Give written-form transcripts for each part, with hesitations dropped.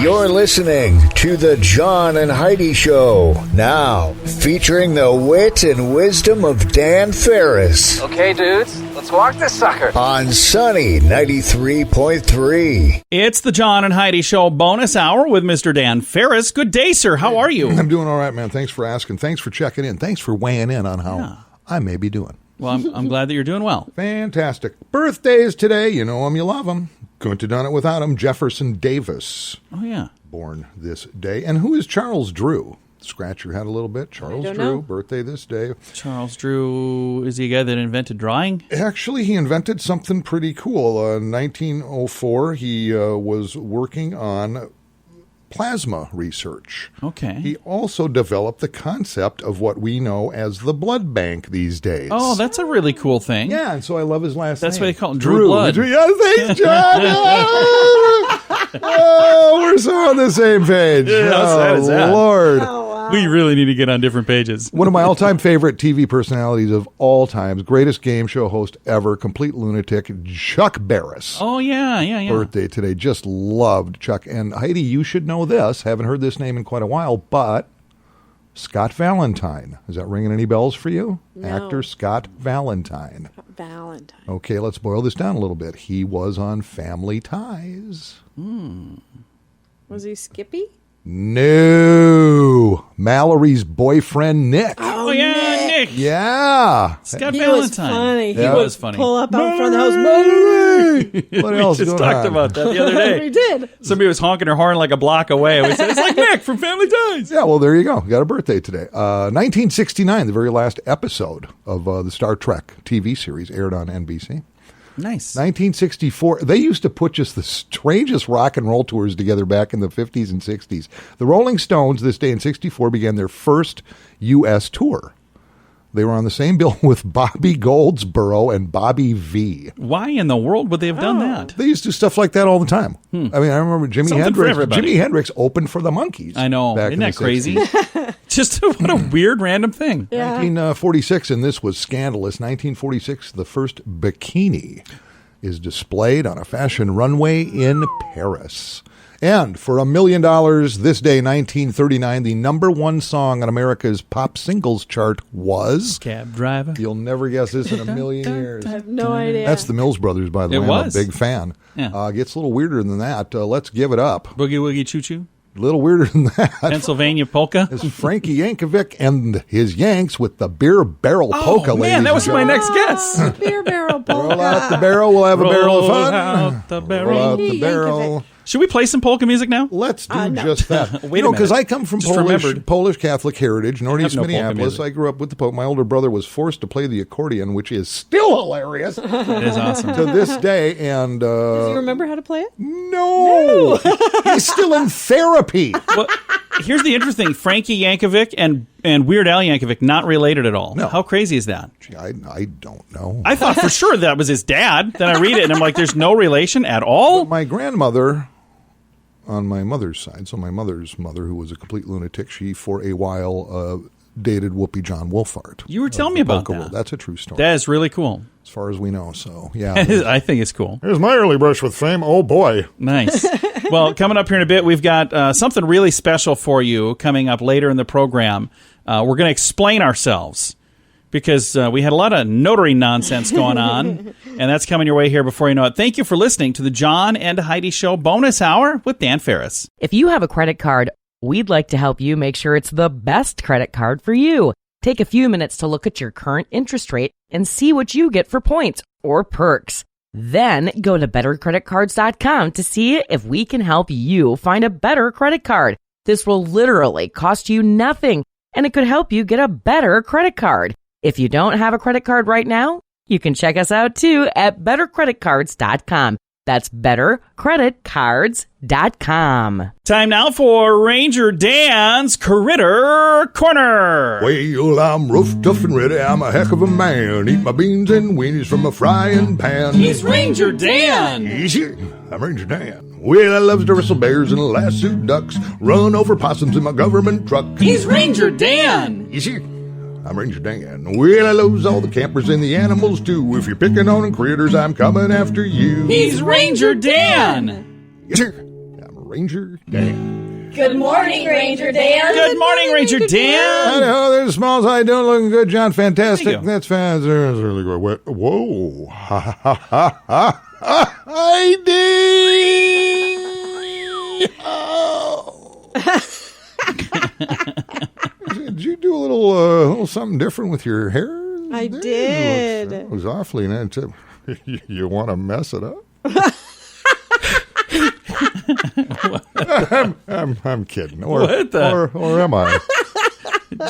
You're listening to the John and Heidi Show, now featuring the wit and wisdom of Dan Farris. Okay, dudes, let's walk this sucker. On Sunny 93.3. It's the John and Heidi Show bonus hour with Mr. Dan Farris. Good day, sir. How are you? I'm doing all right, man. Thanks for asking. Thanks for checking in. Thanks for weighing in on how I may be doing. Well, I'm glad that you're doing well. Fantastic. Birthdays today. You know them, you love them. Couldn't have done it without him. Jefferson Davis. Oh, yeah. Born this day. And who is Charles Drew? Scratch your head a little bit. Charles Drew, birthday this day. Charles Drew, is he a guy that invented drawing? Actually, he invented something pretty cool. In 1904, he was working on plasma research. Okay. He also developed the concept of what we know as the blood bank these days. Oh, that's a really cool thing. Yeah, and so I love his last name. That's what they call it, Drew Blood. Yeah, thanks, John. Oh, we're so on the same page. Yeah, how sad is that? Lord. Oh, wow. We really need to get on different pages. One of my all-time favorite TV personalities of all times, greatest game show host ever, complete lunatic, Chuck Barris. Oh, yeah. Birthday today. Just loved Chuck. And Heidi, you should know this. Haven't heard this name in quite a while, but Scott Valentine. Is that ringing any bells for you? No. Actor Scott Valentine. Valentine. Okay, let's boil this down a little bit. He was on Family Ties. Was he Skippy? No. Mallory's boyfriend, Nick. Oh, yeah, Nick. Yeah. Scott He Valentine. was funny. He He was funny. Pull up out in front of the house. Mallory! What We else just going talked on? about that the other day. We did. Somebody was honking her horn like a block away. We said, it's like Nick from Family Ties. Yeah, well, there you go. Got a birthday today. 1969, the very last episode of the Star Trek TV series aired on NBC. Nice. 1964, they used to put just the strangest rock and roll tours together back in the 50s and 60s. The Rolling Stones, this day in 64, began their first U.S. tour. They were on the same bill with Bobby Goldsboro and Bobby V. Why in the world would they have done that? They used to do stuff like that all the time. I mean, I remember Jimi Something for everybody. Hendrix opened for the Monkees. I know. back Isn't in that the crazy? 60s. Just what a weird random thing. Yeah. 1946, and this was scandalous. 1946, the first bikini is displayed on a fashion runway in Paris. And for $1 million, this day, 1939, the number one song on America's pop singles chart was... Cab driver. You'll never guess this in a million years. I have no idea. That's the Mills Brothers, by the It way. was. I'm a big fan. Yeah. Gets a little weirder than that. Let's give it up. Boogie Woogie Choo Choo. A little weirder than that. Pennsylvania Polka. It's Frankie Yankovic and his Yanks with the beer barrel polka, Oh, ladies man, that and was my gentlemen. next guess. Beer barrel polka. Roll out the barrel. We'll have a barrel of Roll fun. out the barrel. Roll out the Frankie barrel. Yankovic. Should we play some polka music now? Let's do No. just that. Wait a minute. Because I come from Just remembered. Polish Catholic heritage, Northeast no polka Minneapolis. music. I grew up with the Pope. My older brother was forced to play the accordion, which is still hilarious to It is awesome. this day. And Do you remember how to play it? no, he's still in therapy. Well, here's the interesting thing. Frankie Yankovic and Weird Al Yankovic, not related at all. No. How crazy is that? I don't know. I thought for sure that was his dad. Then I read it and I'm like, there's no relation at all? My grandmother, on my mother's side, so my mother's mother, who was a complete lunatic, she for a while dated Whoopi John Wolfart. You were telling me about Polka that. World. That's a true story, That is really cool. as far as we know. So, yeah. I think it's cool. Here's my early brush with fame. Oh, boy. Nice. Well, coming up here in a bit, we've got something really special for you coming up later in the program. We're going to explain ourselves because we had a lot of notary nonsense going on, and that's coming your way here before you know it. Thank you for listening to the John and Heidi Show bonus hour with Dan Farris. If you have a credit card, we'd like to help you make sure it's the best credit card for you. Take a few minutes to look at your current interest rate and see what you get for points or perks. Then go to bettercreditcards.com to see if we can help you find a better credit card. This will literally cost you nothing, and it could help you get a better credit card. If you don't have a credit card right now, you can check us out too at bettercreditcards.com. That's bettercreditcards.com. Time now for Ranger Dan's Critter Corner. Well, I'm rough, tough, and ready. I'm a heck of a man. Eat my beans and weenies from a frying pan. He's Ranger Dan. Easy. I'm Ranger Dan. Well, I loves to wrestle bears and lasso ducks. Run over possums in my government truck. He's Ranger Dan. Easy. I'm Ranger Dan. Well, I loves all the campers and the animals too. If you're picking on critters, I'm coming after you. He's Ranger Dan. Yes, sir. I'm Ranger Dan. Good morning, Ranger Dan. Good morning, Ranger Dan. Hello, there's Smalls. How you doing? Looking good, John. Fantastic. There you go. That's fast. That's really good. Whoa. Ha, ha, ha, ha, ha. Heidi. Oh. Did you do a little something different with your hair? I did. It was awfully nice. You want to mess it up? I'm kidding. Or am I?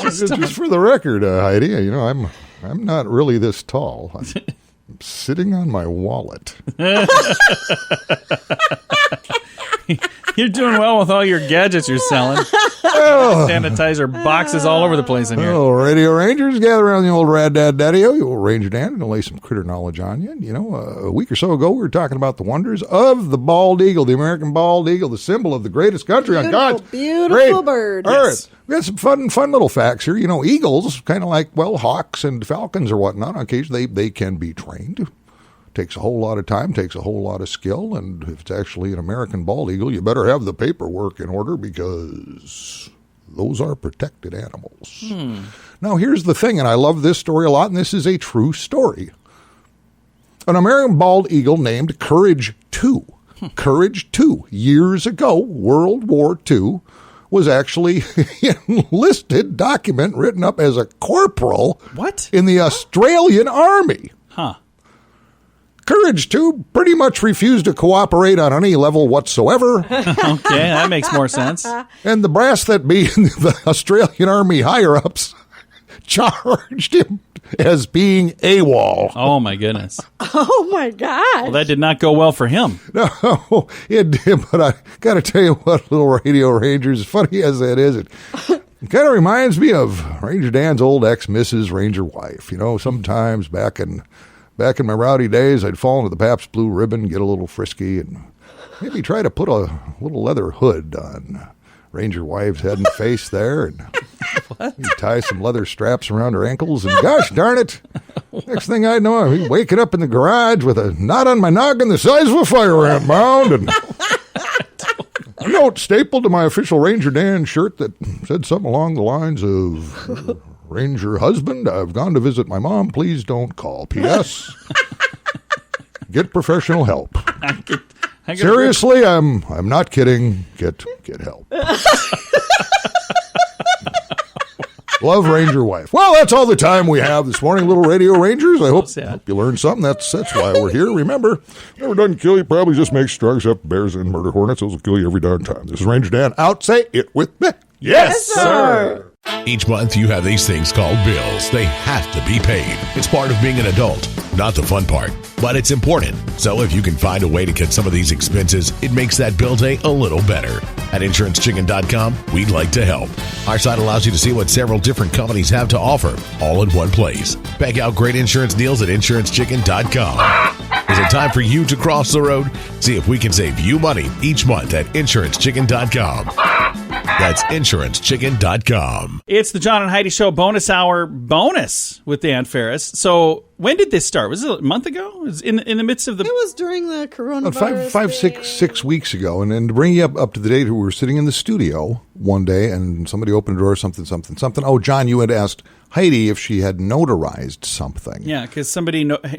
Just for the record, Heidi, you know, I'm not really this tall. I'm sitting on my wallet. You're doing well with all your gadgets you're selling. Sanitizer boxes all over the place in here. Oh, Radio Rangers, gather around the old Rad Dad Daddy-O, the old Ranger Dan, and lay some critter knowledge on you. You know, a week or so ago, we were talking about the wonders of the bald eagle, the American bald eagle, the symbol of the greatest country on God's beautiful bird. Earth. Yes. We got some fun little facts here. You know, eagles, kind of like, well, hawks and falcons or whatnot, on occasion, they can be trained. Takes a whole lot of time, takes a whole lot of skill, and if it's actually an American bald eagle, you better have the paperwork in order because those are protected animals. Now, here's the thing, and I love this story a lot, and this is a true story. An American bald eagle named Courage II. Courage II, years ago, World War II, was actually an enlisted document written up as a corporal in the Australian Army. Huh. Courage II pretty much refused to cooperate on any level whatsoever. Okay, that makes more sense. And the brass that be in the Australian Army higher-ups charged him as being AWOL. Oh, my goodness. Oh, my God. Well, that did not go well for him. No, it did, but I got to tell you what, little Radio Rangers, as funny as that is, it kind of reminds me of Ranger Dan's old ex-Mrs. Ranger wife. You know, sometimes back in my rowdy days, I'd fall into the Pabst Blue Ribbon, get a little frisky, and maybe try to put a little leather hood on Ranger wife's head and face there, and tie some leather straps around her ankles, and gosh darn it, next thing I know, I'm waking up in the garage with a knot on my noggin the size of a fire ant mound, and a note stapled to my official Ranger Dan shirt that said something along the lines of... Ranger husband, I've gone to visit my mom. Please don't call. P.S. Get professional help. Seriously, I'm not kidding. Get help. Love, Ranger wife. Well, that's all the time we have this morning, little Radio Rangers. I hope you learned something. That's why we're here. Remember, never doesn't kill you. Probably just makes strong except bears and murder hornets. Those will kill you every darn time. This is Ranger Dan. Out. Say it with me. Yes, sir. Each month you have these things called bills. They have to be paid. It's part of being an adult, not the fun part, but it's important. So if you can find a way to cut some of these expenses, it makes that bill day a little better. At InsuranceChicken.com, we'd like to help. Our site allows you to see what several different companies have to offer, all in one place. Check out great insurance deals at InsuranceChicken.com. Is it time for you to cross the road? See if we can save you money each month at InsuranceChicken.com. That's InsuranceChicken.com. It's the John and Heidi Show bonus hour bonus with Dan Farris. So when did this start? Was it a month ago? It was in the midst of the... It was during the coronavirus. Five, 6 weeks ago. And to bring you up to the date, we were sitting in the studio one day and somebody opened the door, something. Oh, John, you had asked Heidi if she had notarized something. Yeah, because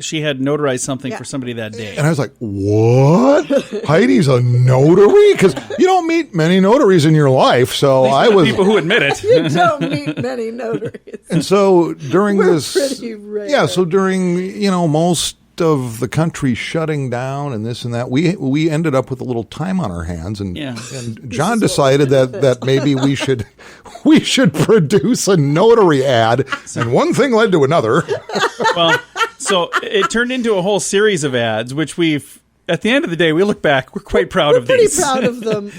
she had notarized something for somebody that day. And I was like, what? Heidi's a notary? Because you don't meet many notaries in your life. So I was... people who admit it. You don't meet many notaries. And so during We're this... pretty rare. Yeah, so during, most of the country shutting down and this and that, we ended up with a little time on our hands, and John decided that maybe we should produce a notary ad, and one thing led to another. Well, so it turned into a whole series of ads, which at the end of the day, we look back, we're quite proud of these. We're pretty proud of them.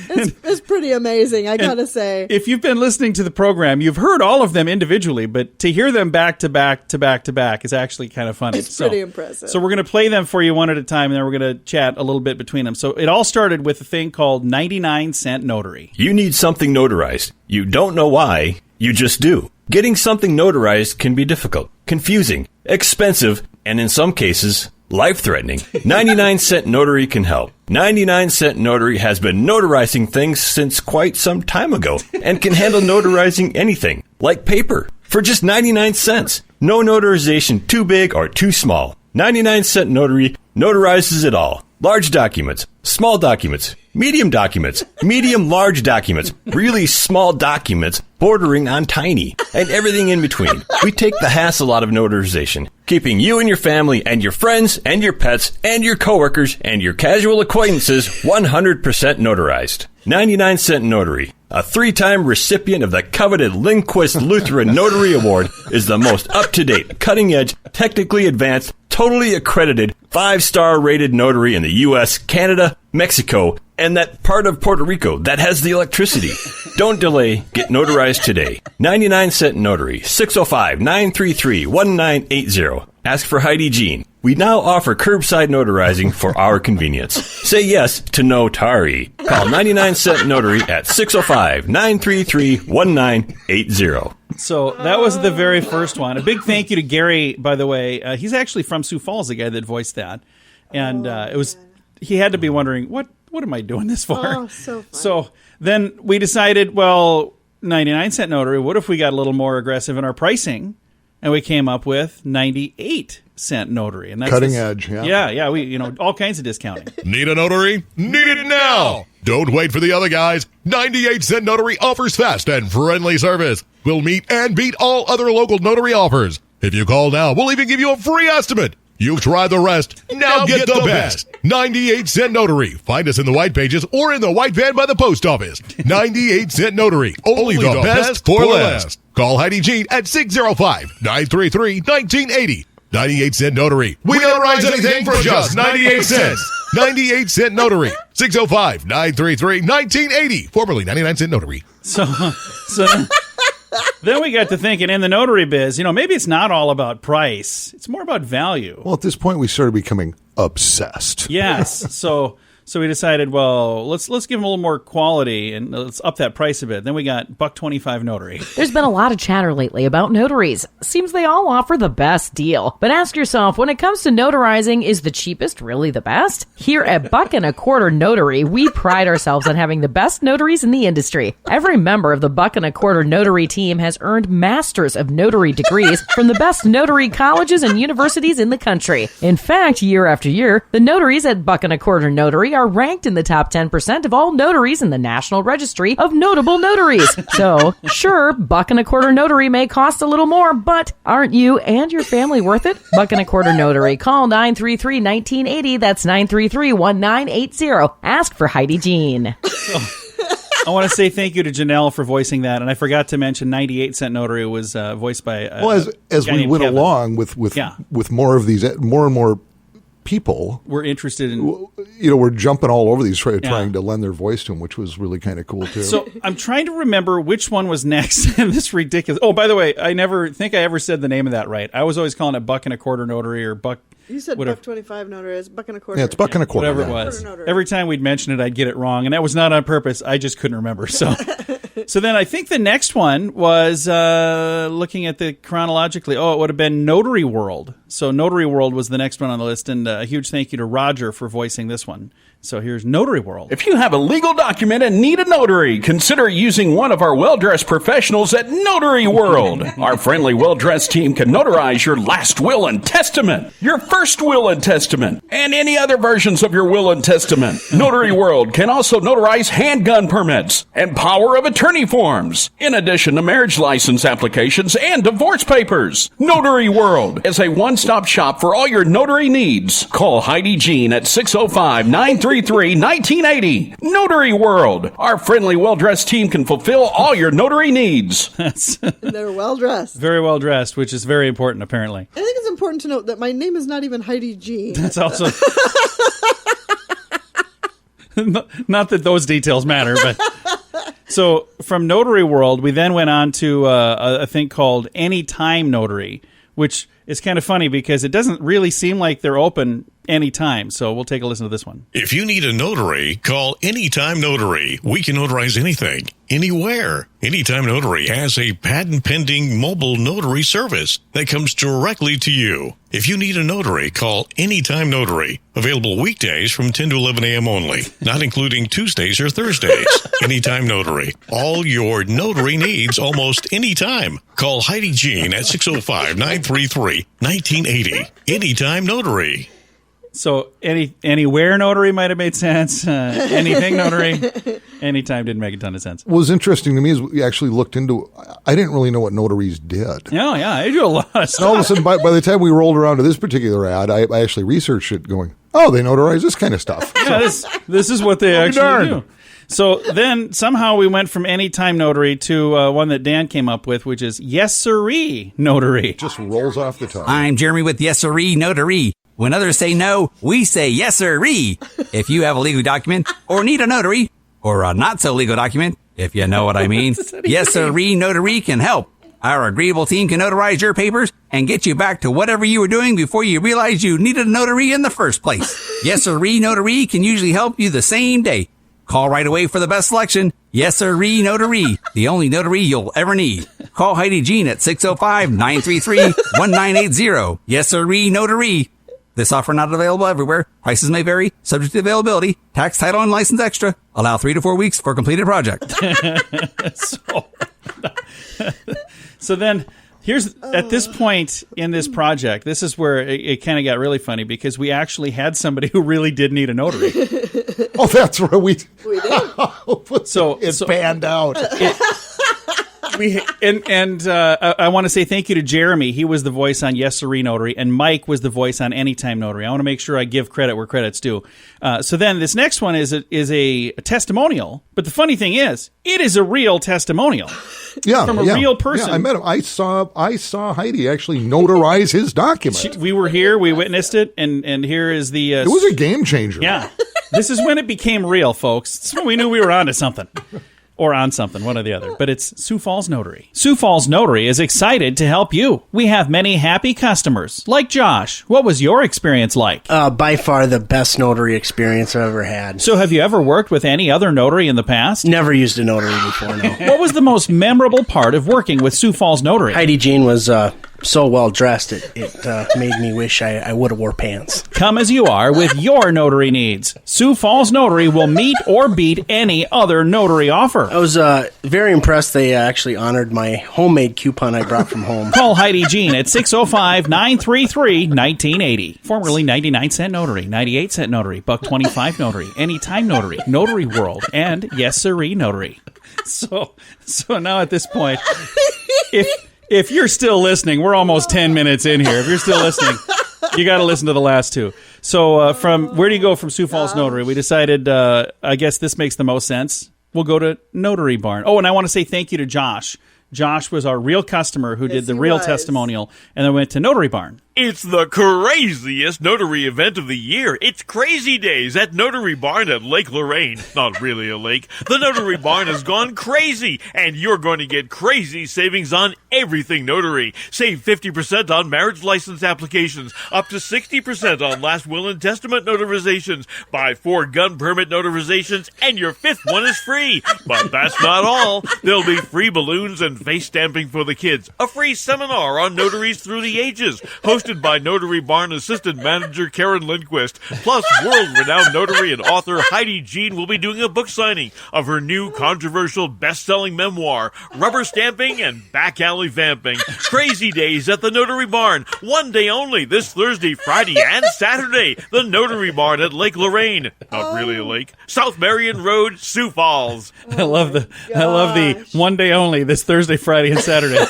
It's pretty amazing, I gotta say. If you've been listening to the program, you've heard all of them individually, but to hear them back to back to back to back is actually kind of funny. It's pretty impressive. So we're going to play them for you one at a time, and then we're going to chat a little bit between them. So it all started with a thing called 99-cent notary. You need something notarized. You don't know why. You just do. Getting something notarized can be difficult, confusing, expensive, and in some cases, life-threatening, 99-cent notary can help. 99-cent notary has been notarizing things since quite some time ago and can handle notarizing anything, like paper, for just 99 cents. No notarization too big or too small. 99-cent notary notarizes it all. Large documents, small documents, medium large documents, really small documents bordering on tiny, and everything in between. We take the hassle out of notarization, keeping you and your family and your friends and your pets and your coworkers and your casual acquaintances 100% notarized. 99-cent notary, a 3-time recipient of the coveted Lindquist Lutheran Notary Award, is the most up-to-date, cutting-edge, technically advanced, totally accredited, 5-star rated notary in the U.S., Canada, Mexico, and that part of Puerto Rico that has the electricity. Don't delay. Get notarized today. 99-cent notary, 605-933-1980. Ask for Heidi Jean. We now offer curbside notarizing for our convenience. Say yes to Notary. Call 99-cent notary at 605-933-1980. So that was the very first one. A big thank you to Gary, by the way. He's actually from Sioux Falls, the guy that voiced that. And he had to be wondering, what am I doing this for? Oh, so fun. So then we decided, well, 99-cent notary, what if we got a little more aggressive in our pricing? And we came up with 98-cent notary. And that's Cutting edge, yeah. Yeah, we all kinds of discounting. Need a notary? Need it now! Don't wait for the other guys. 98-cent notary offers fast and friendly service. We'll meet and beat all other local notary offers. If you call now, we'll even give you a free estimate. You've tried the rest. Now get the best. 98-cent notary. Find us in the white pages or in the white van by the post office. 98-cent notary. Only the best for last. Call Heidi Jean at 605-933-1980. 98-cent notary. We notarize anything for just 98 cents. 98-cent notary. 605-933-1980. Formerly 99-cent notary. So then we got to thinking, in the notary biz, maybe it's not all about price. It's more about value. Well, at this point, we started becoming obsessed. Yes. So we decided, well, let's give them a little more quality and let's up that price a bit. Then we got $125 notary. There's been a lot of chatter lately about notaries. Seems they all offer the best deal. But ask yourself, when it comes to notarizing, is the cheapest really the best? Here at $1.25 Notary, we pride ourselves on having the best notaries in the industry. Every member of the $1.25 Notary team has earned Masters of Notary degrees from the best notary colleges and universities in the country. In fact, year after year, the notaries at $1.25 Notary are ranked in the top 10% of all notaries in the National Registry of Notable Notaries. So, sure, $1.25 Notary may cost a little more, but aren't you and your family worth it? $1.25 Notary. Call 933-1980. That's 933-1980. Ask for Heidi Jean. I want to say thank you to Janelle for voicing that, and I forgot to mention 98-cent notary was voiced by as we went Kevin. along with more of these, more and more people we're interested in, we're jumping all over these trying to lend their voice to them, which was really kind of cool too. So I'm trying to remember which one was next in this ridiculous. Oh, by the way, I never think I ever said the name of that right. I was always calling it $1.25 notary or buck. You said $1.25 notary. It's $1.25. Yeah, it's $1.25. Whatever it was. Every time we'd mention it, I'd get it wrong, and that was not on purpose. I just couldn't remember. So then I think the next one was looking at the chronologically. Oh, it would have been Notary World. So Notary World was the next one on the list, and a huge thank you to Roger for voicing this one. So here's Notary World. If you have a legal document and need a notary, consider using one of our well-dressed professionals at Notary World. Our friendly, well-dressed team can notarize your last will and testament, your first will and testament, and any other versions of your will and testament. Notary World can also notarize handgun permits and power of attorney forms, in addition to marriage license applications and divorce papers. Notary World is a one-stop shop for all your notary needs. Call Heidi Jean at 605-933-1980. Notary World. Our friendly, well-dressed team can fulfill all your notary needs. They're well-dressed. Very well-dressed, which is very important, apparently. I think it's important to note that my name is not even Heidi Jean. That's also... Not that those details matter, but... So, from Notary World, we then went on to a thing called Anytime Notary, which is kind of funny because it doesn't really seem like they're open anytime. So we'll take a listen to this one. If you need a notary, call Anytime Notary. We can notarize anything, anywhere. Anytime Notary has a patent-pending mobile notary service that comes directly to you. If you need a notary, call Anytime Notary. Available weekdays from 10 to 11 a.m. only, not including Tuesdays or Thursdays. Anytime Notary. All your notary needs almost anytime. Call Heidi Jean at 605-933-1980. Anytime Notary. So anywhere notary might have made sense. Anything notary, anytime didn't make a ton of sense. What was interesting to me is we actually looked into, I didn't really know what notaries did. Oh, yeah, they do a lot of stuff. And all of a sudden, by the time we rolled around to this particular ad, I actually researched it going, oh, they notarize this kind of stuff. Yeah, this is what they actually do. So then somehow we went from Anytime Notary to one that Dan came up with, which is Yes Sirree Notary. Just rolls off the tongue. I'm Jeremy with Yes Sirree Notary. When others say no, we say yes sirree. If you have a legal document or need a notary or a not so legal document, if you know what I mean, Yes Sirree Notary can help. Our agreeable team can notarize your papers and get you back to whatever you were doing before you realized you needed a notary in the first place. Yes Sirree Notary can usually help you the same day. Call right away for the best selection. Yes Sirree Notary, the only notary you'll ever need. Call Heidi Jean at 605-933-1980. Yes Sirree Notary. This offer not available everywhere. Prices may vary, subject to availability. Tax, title, and license extra. Allow 3 to 4 weeks for completed project. So then, here's at this point in this project, this is where it kind of got really funny because we actually had somebody who really did need a notary. Oh, that's right. We did. So it panned out. I want to say thank you to Jeremy. He was the voice on Yes Sirree Notary, and Mike was the voice on Anytime Notary. I want to make sure I give credit where credit's due. So then this next one is a testimonial, but the funny thing is, it is a real testimonial. Yeah, from a real person. Yeah, I met him. I saw Heidi actually notarize his document. We were here. We witnessed it, and here is the. It was a game changer. Yeah, this is when it became real, folks. This is when we knew we were onto something. Or on something, one or the other. But it's Sioux Falls Notary. Sioux Falls Notary is excited to help you. We have many happy customers, like Josh. What was your experience like? By far the best notary experience I've ever had. So have you ever worked with any other notary in the past? Never used a notary before, no. What was the most memorable part of working with Sioux Falls Notary? Heidi Jean was so well dressed, it made me wish I would have wore pants. Come as you are with your notary needs. Sioux Falls Notary will meet or beat any other notary offer. I was very impressed they actually honored my homemade coupon I brought from home. Call Heidi Jean at 605-933-1980. Formerly 99-cent notary, 98-cent notary, $1.25 notary, Anytime Notary, Notary World, and Yes Sirree Notary. So now at this point, if you're still listening, we're almost 10 minutes in here. If you're still listening, you got to listen to the last two. So from where do you go from Sioux Falls Notary? We decided, I guess this makes the most sense. We'll go to Notary Barn. Oh, and I want to say thank you to Josh. Josh was our real customer who did the real testimonial, and then went to Notary Barn. It's the craziest notary event of the year. It's Crazy Days at Notary Barn at Lake Lorraine. Not really a lake. The Notary Barn has gone crazy, and you're going to get crazy savings on everything notary. Save 50% on marriage license applications, up to 60% on last will and testament notarizations. Buy 4 gun permit notarizations, and your 5th one is free. But that's not all. There'll be free balloons and face stamping for the kids. A free seminar on notaries through the ages, hosted by Notary Barn Assistant Manager Karen Lindquist. Plus, world-renowned notary and author Heidi Jean will be doing a book signing of her new controversial best-selling memoir, Rubber Stamping and Back Alley Vamping. Crazy Days at the Notary Barn. One day only, this Thursday, Friday, and Saturday. The Notary Barn at Lake Lorraine. Not really a lake. South Marion Road, Sioux Falls. I love the one day only, this Thursday, Friday, and Saturday.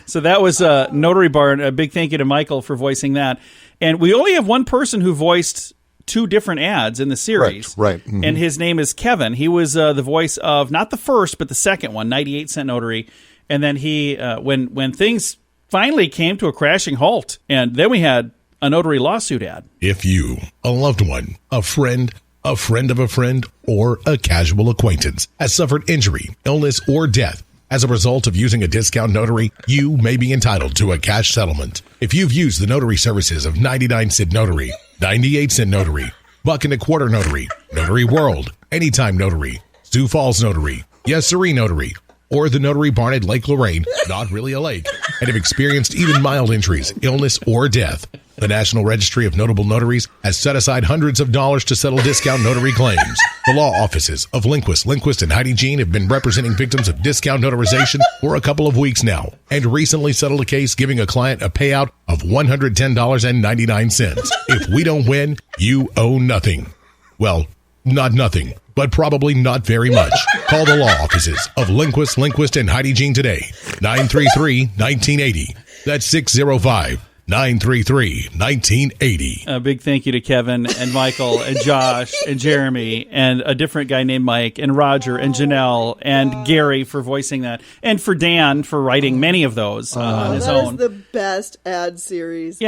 So that was Notary Barn. A big thank you to Michael for voicing that. And we only have one person who voiced 2 different ads in the series. Right. Mm-hmm. And his name is Kevin. He was the voice of not the first, but the second one, 98-cent Notary. And then he, when things finally came to a crashing halt, and then we had a notary lawsuit ad. If you, a loved one, a friend of a friend, or a casual acquaintance has suffered injury, illness, or death As a result of using a discount notary, you may be entitled to a cash settlement. If you've used the notary services of 99-cent notary, 98-cent notary, buck and a quarter notary, Notary World, Anytime Notary, Sioux Falls Notary, Yes Sirree Notary, or the Notary Barn at Lake Lorraine, not really a lake, and have experienced even mild injuries, illness, or death, the National Registry of Notable Notaries has set aside hundreds of dollars to settle discount notary claims. The law offices of Lindquist, and Heidi Jean have been representing victims of discount notarization for a couple of weeks now, and recently settled a case giving a client a payout of $110.99. If we don't win, you owe nothing. Well, not nothing, but probably not very much. Call the law offices of Lindquist, and Heidi Jean today. 933-1980. That's 605-933-1980. A big thank you to Kevin and Michael and Josh and Jeremy and a different guy named Mike and Roger and Janelle and Gary for voicing that, and for Dan for writing many of those on his own. That is the best ad series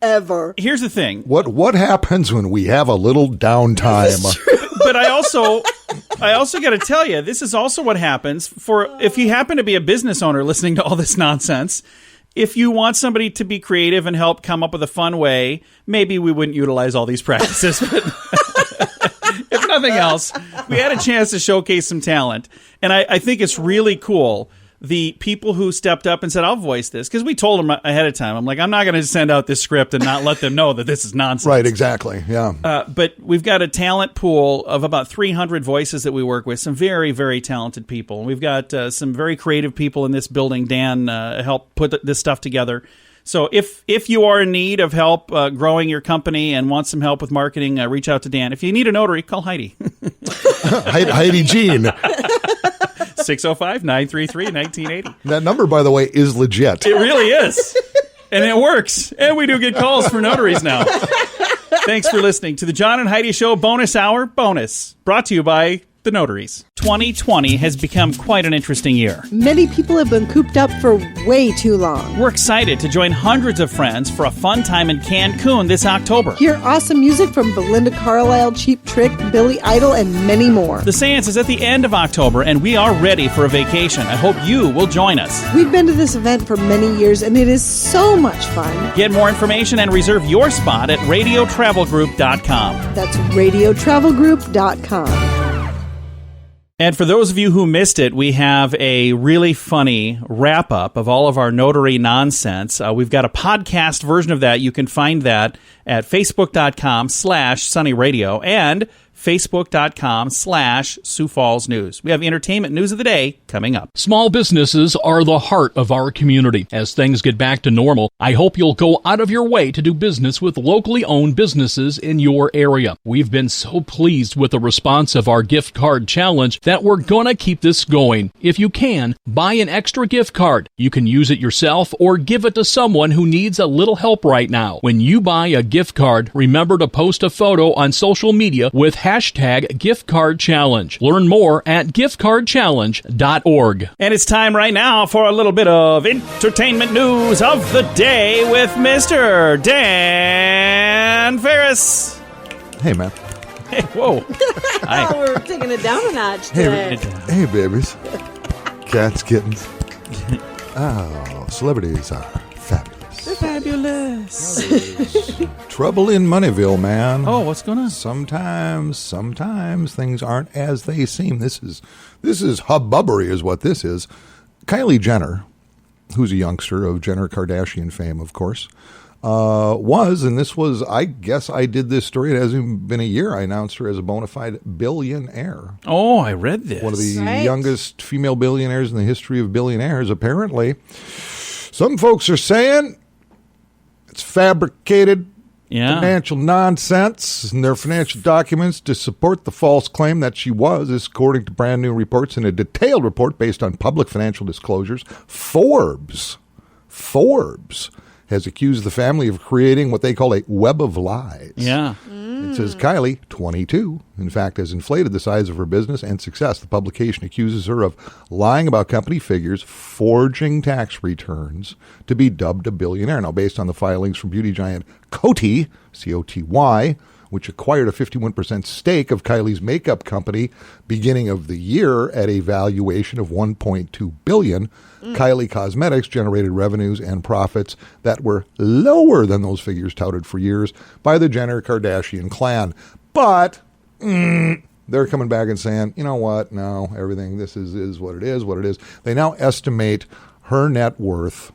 ever. Here's the thing. What happens when we have a little downtime? But I also got to tell you, this is also what happens for if you happen to be a business owner listening to all this nonsense. If you want somebody to be creative and help come up with a fun way, maybe we wouldn't utilize all these practices. But if nothing else, we had a chance to showcase some talent. And I think it's really cool, the people who stepped up and said, I'll voice this. Because we told them ahead of time. I'm like, I'm not going to send out this script and not let them know that this is nonsense. Right, exactly, yeah. But we've got a talent pool of about 300 voices that we work with. Some very, very talented people. We've got some very creative people in this building. Dan helped put this stuff together. So if you are in need of help growing your company and want some help with marketing, reach out to Dan. If you need a notary, call Heidi. Heidi Jean. 605-933-1980. That number, by the way, is legit. It really is. And it works. And we do get calls for notaries now. Thanks for listening to the John and Heidi Show Bonus Hour Bonus, brought to you by the Notaries. 2020 has become quite an interesting year. Many people have been cooped up for way too long. We're excited to join hundreds of friends for a fun time in Cancun this October. Hear awesome music from Belinda Carlisle, Cheap Trick, Billy Idol, and many more. The Seance is at the end of October, and we are ready for a vacation. I hope you will join us. We've been to this event for many years, and it is so much fun. Get more information and reserve your spot at radiotravelgroup.com. That's radiotravelgroup.com. And for those of you who missed it, we have a really funny wrap-up of all of our notary nonsense. We've got a podcast version of that. You can find that at facebook.com/sunnyradio and facebook.com/Sioux Falls News. We have entertainment news of the day coming up. Small businesses are the heart of our community. As things get back to normal, I hope you'll go out of your way to do business with locally owned businesses in your area. We've been so pleased with the response of our gift card challenge that we're gonna keep this going. If you can, buy an extra gift card. You can use it yourself or give it to someone who needs a little help right now. When you buy a gift card, remember to post a photo on social media with hashtag giftcardchallenge. Learn more at giftcardchallenge.org. And it's time right now for a little bit of entertainment news of the day with Mr. Dan Farris. Hey, man. Hey, whoa. Hi. We're taking it down a notch today. Hey, babies. Cats, kittens. Oh, celebrities are fabulous. They're fabulous. Trouble in Moneyville, man. Oh, what's going on? Sometimes things aren't as they seem. This is hubbubbery is what this is. Kylie Jenner, who's a youngster of Jenner Kardashian fame, of course, and this was, I guess I did this story. It hasn't even been a year. I announced her as a bona fide billionaire. Oh, I read this. One of the youngest female billionaires in the history of billionaires, apparently. Some folks are saying it's fabricated financial nonsense in their financial documents to support the false claim that she was, this according to brand new reports in a detailed report based on public financial disclosures. Forbes has accused the family of creating what they call a web of lies. Yeah. It says Kylie, 22, in fact, has inflated the size of her business and success. The publication accuses her of lying about company figures, forging tax returns to be dubbed a billionaire. Now, based on the filings from beauty giant Coty, C-O-T-Y, which acquired a 51% stake of Kylie's makeup company beginning of the year at a valuation of $1.2 billion. Kylie Cosmetics generated revenues and profits that were lower than those figures touted for years by the Jenner-Kardashian clan. But they're coming back and saying, you know what? No, everything, this is what it is. They now estimate her net worth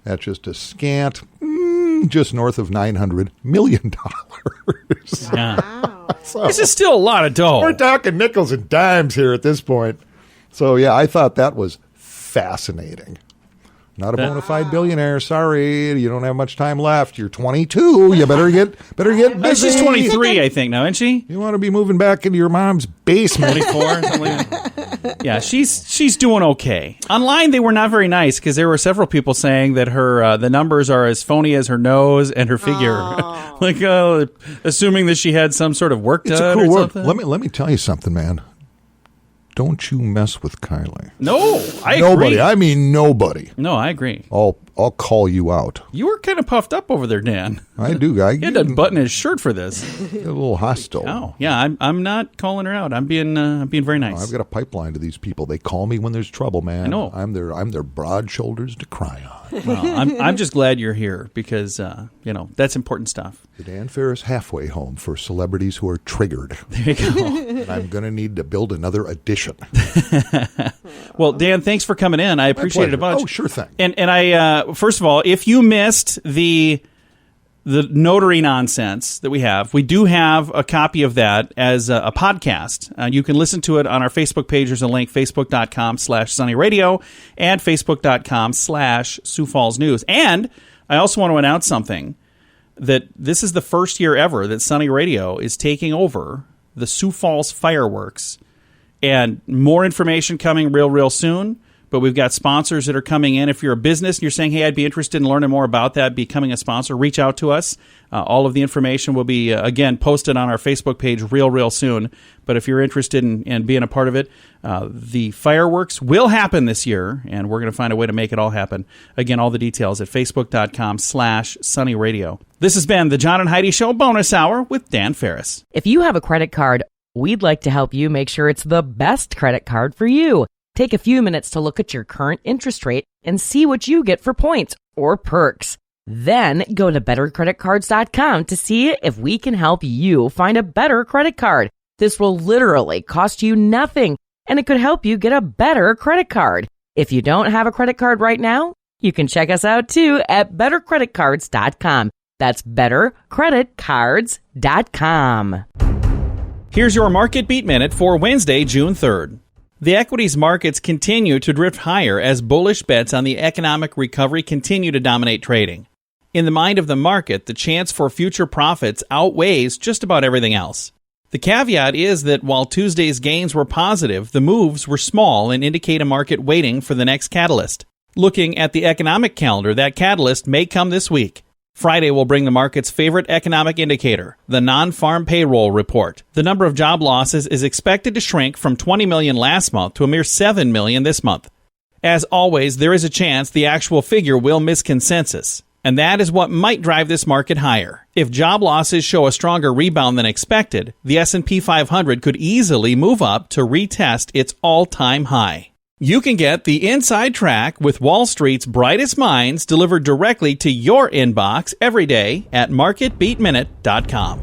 at just a scant, just north of $900 million. Yeah. So, this is still a lot of dough. We're talking nickels and dimes here at this point. So, yeah, I thought that was fascinating. Not a bona fide billionaire. Sorry, you don't have much time left. You're 22. You better get busy. She's 23, I think, now, isn't she? You want to be moving back into your mom's basement. 24, something like that. Yeah, she's doing okay. Online, they were not very nice because there were several people saying that her the numbers are as phony as her nose and her figure. Like, assuming that she had some sort of work done. It's a cool or work. something. Let me tell you something, man. Don't you mess with Kylie. No, I agree. Nobody. I mean, nobody. No, I agree. I'll call you out. You were kind of puffed up over there, Dan. I do. He had to button his shirt for this. A little hostile. Oh, yeah. I'm not calling her out. I'm being very nice. No, I've got a pipeline to these people. They call me when there's trouble, man. I know. I'm their broad shoulders to cry on. Well, I'm just glad you're here because that's important stuff. The Dan Farris halfway home for celebrities who are triggered. There you go. And I'm going to need to build another edition. Well, Dan, thanks for coming in. I appreciate it a bunch. Oh, sure thing. And I first of all, if you missed the notary nonsense that we do have a copy of that as a podcast. You can listen to it on our Facebook page. There's a link, facebook.com/sunnyradio and facebook.com/Sioux Falls News. And I also want to announce something, that this is the first year ever that Sunny Radio is taking over the Sioux Falls fireworks. And more information coming real soon. But we've got sponsors that are coming in. If you're a business and you're saying, hey, I'd be interested in learning more about that, becoming a sponsor, reach out to us. All of the information will be, again, posted on our Facebook page real soon. But if you're interested in being a part of it, the fireworks will happen this year, and we're going to find a way to make it all happen. Again, all the details at facebook.com/sunnyradio. This has been the John and Heidi Show Bonus Hour with Dan Farris. If you have a credit card, we'd like to help you make sure it's the best credit card for you. Take a few minutes to look at your current interest rate and see what you get for points or perks. Then go to bettercreditcards.com to see if we can help you find a better credit card. This will literally cost you nothing, and it could help you get a better credit card. If you don't have a credit card right now, you can check us out too at bettercreditcards.com. That's bettercreditcards.com. Here's your Market Beat Minute for Wednesday, June 3rd. The equities markets continue to drift higher as bullish bets on the economic recovery continue to dominate trading. In the mind of the market, the chance for future profits outweighs just about everything else. The caveat is that while Tuesday's gains were positive, the moves were small and indicate a market waiting for the next catalyst. Looking at the economic calendar, that catalyst may come this week. Friday will bring the market's favorite economic indicator, the non-farm payroll report. The number of job losses is expected to shrink from 20 million last month to a mere 7 million this month. As always, there is a chance the actual figure will miss consensus, and that is what might drive this market higher. If job losses show a stronger rebound than expected, the S&P 500 could easily move up to retest its all-time high. You can get the inside track with Wall Street's brightest minds delivered directly to your inbox every day at marketbeatminute.com.